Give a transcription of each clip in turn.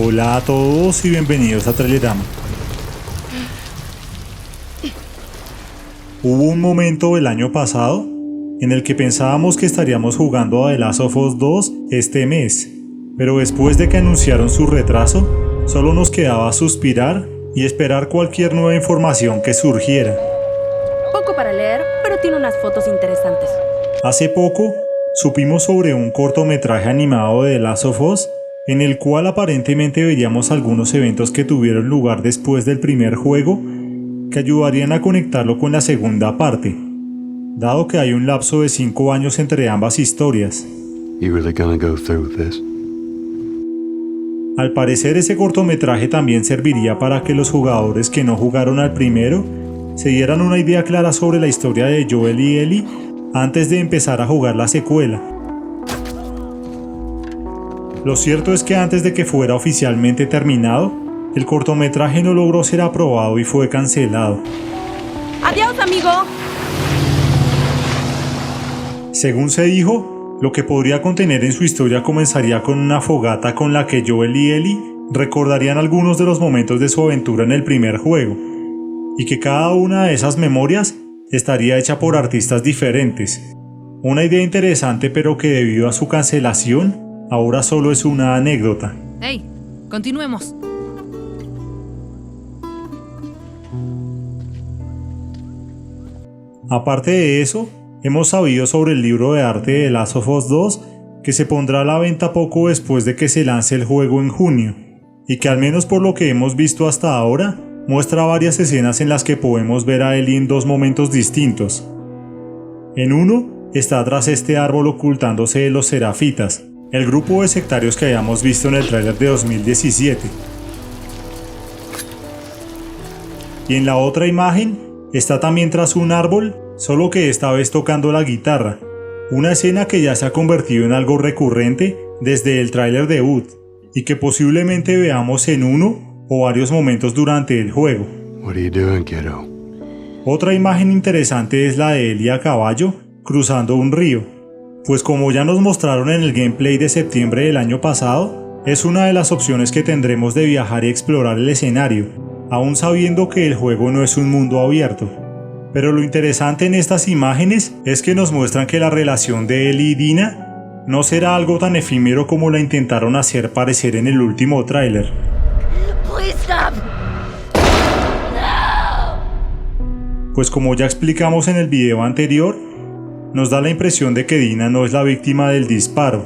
Hola a todos y bienvenidos a Trailerama. Hubo un momento el año pasado en el que pensábamos que estaríamos jugando a The Last of Us 2 este mes, pero después de que anunciaron su retraso, solo nos quedaba suspirar y esperar cualquier nueva información que surgiera. Poco para leer, pero tiene unas fotos interesantes. Hace poco, supimos sobre un cortometraje animado de The Last of Us, en el cual aparentemente veríamos algunos eventos que tuvieron lugar después del primer juego, que ayudarían a conectarlo con la segunda parte, dado que hay un lapso de 5 años entre ambas historias. You really gonna go through with this? Al parecer ese cortometraje también serviría para que los jugadores que no jugaron al primero se dieran una idea clara sobre la historia de Joel y Ellie antes de empezar a jugar la secuela. Lo cierto es que antes de que fuera oficialmente terminado, el cortometraje no logró ser aprobado y fue cancelado. ¡Adiós, amigo! Según se dijo, lo que podría contener en su historia comenzaría con una fogata con la que Joel y Ellie recordarían algunos de los momentos de su aventura en el primer juego, y que cada una de esas memorias estaría hecha por artistas diferentes. Una idea interesante, pero que debido a su cancelación, ahora solo es una anécdota. ¡Hey! Continuemos. Aparte de eso, hemos sabido sobre el libro de arte de The Last of Us 2 que se pondrá a la venta poco después de que se lance el juego en junio, y que al menos por lo que hemos visto hasta ahora, muestra varias escenas en las que podemos ver a Ellie en dos momentos distintos. En uno, está tras este árbol ocultándose de los Serafitas, el grupo de sectarios que habíamos visto en el tráiler de 2017. Y en la otra imagen, está también tras un árbol, solo que esta vez tocando la guitarra, una escena que ya se ha convertido en algo recurrente desde el tráiler debut, y que posiblemente veamos en uno o varios momentos durante el juego. What are you doing, kiddo? Otra imagen interesante es la de Ellie a caballo, cruzando un río, pues como ya nos mostraron en el gameplay de septiembre del año pasado, es una de las opciones que tendremos de viajar y explorar el escenario, aún sabiendo que el juego no es un mundo abierto. Pero lo interesante en estas imágenes es que nos muestran que la relación de Ellie y Dina no será algo tan efímero como la intentaron hacer parecer en el último tráiler. Please stop. Pues como ya explicamos en el video anterior, nos da la impresión de que Dina no es la víctima del disparo,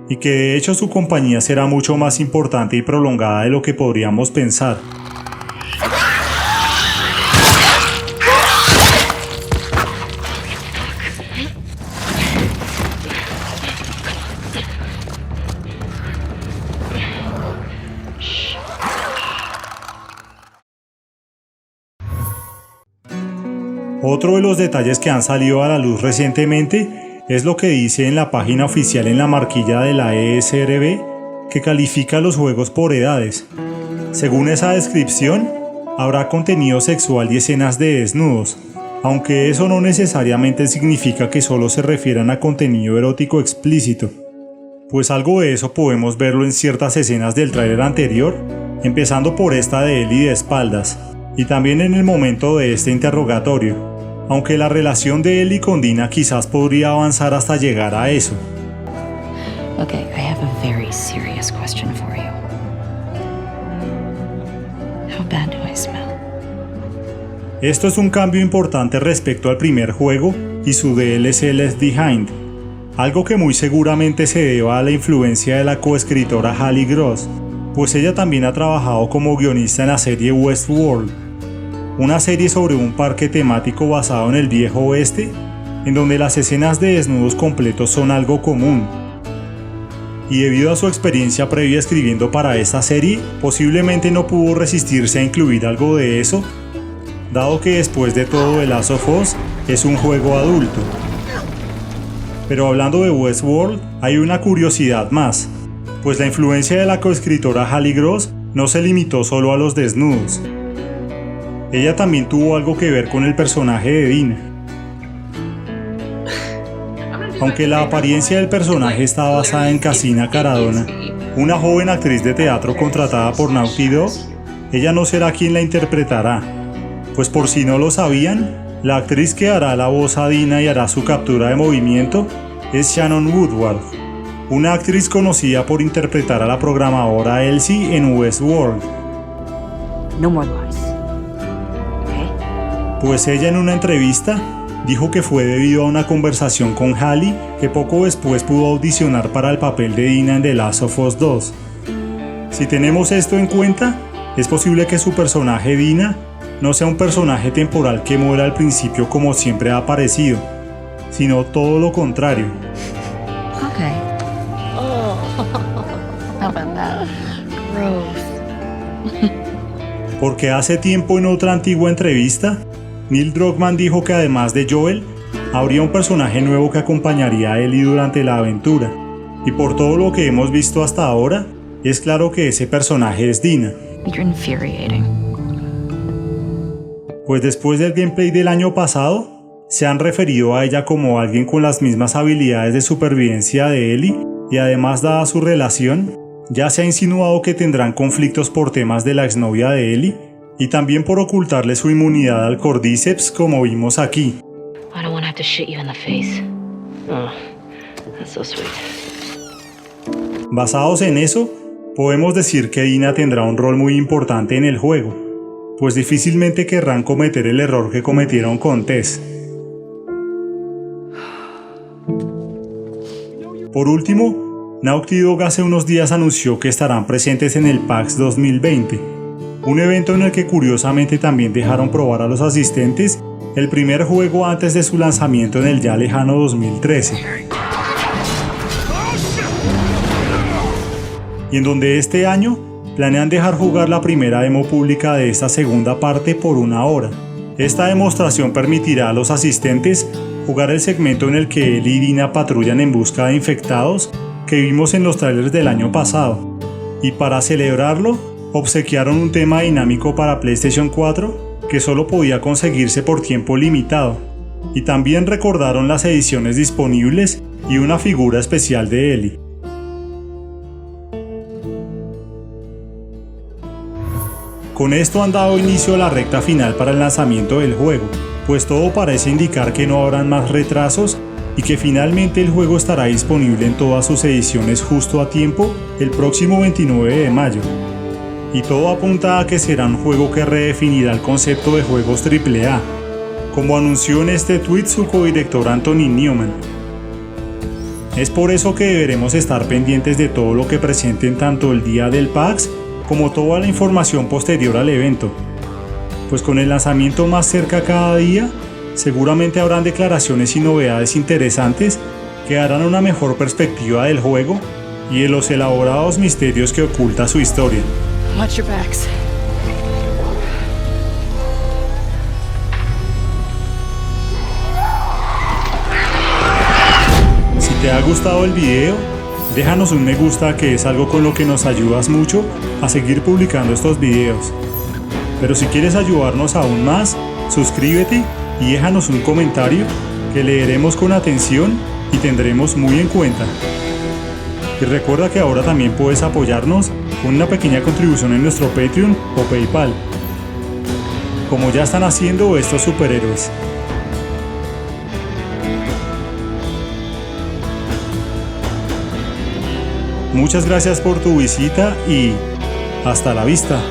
y que de hecho su compañía será mucho más importante y prolongada de lo que podríamos pensar. Otro de los detalles que han salido a la luz recientemente es lo que dice en la página oficial en la marquilla de la ESRB, que califica los juegos por edades. Según esa descripción, habrá contenido sexual y escenas de desnudos, aunque eso no necesariamente significa que solo se refieran a contenido erótico explícito, pues algo de eso podemos verlo en ciertas escenas del tráiler anterior, empezando por esta de Ellie de espaldas, y también en el momento de este interrogatorio, aunque la relación de Ellie con Dina quizás podría avanzar hasta llegar a eso. Okay, I have a very serious question for you. How bad do I smell? Esto es un cambio importante respecto al primer juego y su DLC Left Behind, algo que muy seguramente se deba a la influencia de la coescritora Hallie Gross, pues ella también ha trabajado como guionista en la serie Westworld, una serie sobre un parque temático basado en el viejo oeste, en donde las escenas de desnudos completos son algo común. Y debido a su experiencia previa escribiendo para esta serie, posiblemente no pudo resistirse a incluir algo de eso, dado que después de todo The Last of Us es un juego adulto. Pero hablando de Westworld, hay una curiosidad más, pues la influencia de la coescritora Hallie Gross no se limitó solo a los desnudos. Ella también tuvo algo que ver con el personaje de Dina. Aunque la apariencia del personaje está basada en Casina Caradona, una joven actriz de teatro contratada por Naughty Dog, ella no será quien la interpretará. Pues por si no lo sabían, la actriz que hará la voz a Dina y hará su captura de movimiento es Shannon Woodward, una actriz conocida por interpretar a la programadora Elsie en Westworld. No more lies. Okay? Pues ella en una entrevista dijo que fue debido a una conversación con Hallie que poco después pudo audicionar para el papel de Dina en The Last of Us 2. Si tenemos esto en cuenta, es posible que su personaje Dina no sea un personaje temporal que muera al principio como siempre ha aparecido, sino todo lo contrario. Okay. Oh, how about that? Gross. Porque hace tiempo en otra antigua entrevista, Neil Druckmann dijo que además de Joel, habría un personaje nuevo que acompañaría a Ellie durante la aventura. Y por todo lo que hemos visto hasta ahora, es claro que ese personaje es Dina. You're infuriating. Pues después del gameplay del año pasado, se han referido a ella como alguien con las mismas habilidades de supervivencia de Ellie, y además dada su relación, ya se ha insinuado que tendrán conflictos por temas de la exnovia de Ellie, y también por ocultarle su inmunidad al Cordyceps como vimos aquí. I don't want to have to shit you in the face. Oh, that's so sweet. Basados en eso, podemos decir que Dina tendrá un rol muy importante en el juego, pues difícilmente querrán cometer el error que cometieron con Tess. Por último, Naughty Dog hace unos días anunció que estarán presentes en el PAX 2020, un evento en el que curiosamente también dejaron probar a los asistentes el primer juego antes de su lanzamiento en el ya lejano 2013. Y en donde este año planean dejar jugar la primera demo pública de esta segunda parte por 1 hora. Esta demostración permitirá a los asistentes jugar el segmento en el que Ellie y Dina patrullan en busca de infectados que vimos en los trailers del año pasado. Y para celebrarlo, obsequiaron un tema dinámico para PlayStation 4 que solo podía conseguirse por tiempo limitado. Y también recordaron las ediciones disponibles y una figura especial de Ellie. Con esto han dado inicio a la recta final para el lanzamiento del juego, pues todo parece indicar que no habrán más retrasos y que finalmente el juego estará disponible en todas sus ediciones justo a tiempo el próximo 29 de mayo. Y todo apunta a que será un juego que redefinirá el concepto de juegos AAA, como anunció en este tweet su codirector Anthony Newman. Es por eso que deberemos estar pendientes de todo lo que presenten tanto el día del PAX como toda la información posterior al evento, pues con el lanzamiento más cerca cada día, seguramente habrán declaraciones y novedades interesantes que darán una mejor perspectiva del juego y de los elaborados misterios que oculta su historia. Watch your backs. Si te ha gustado el video, déjanos un me gusta, que es algo con lo que nos ayudas mucho a seguir publicando estos videos. Pero si quieres ayudarnos aún más, suscríbete y déjanos un comentario que leeremos con atención y tendremos muy en cuenta. Y recuerda que ahora también puedes apoyarnos con una pequeña contribución en nuestro Patreon o PayPal, como ya están haciendo estos superhéroes. Muchas gracias por tu visita y hasta la vista.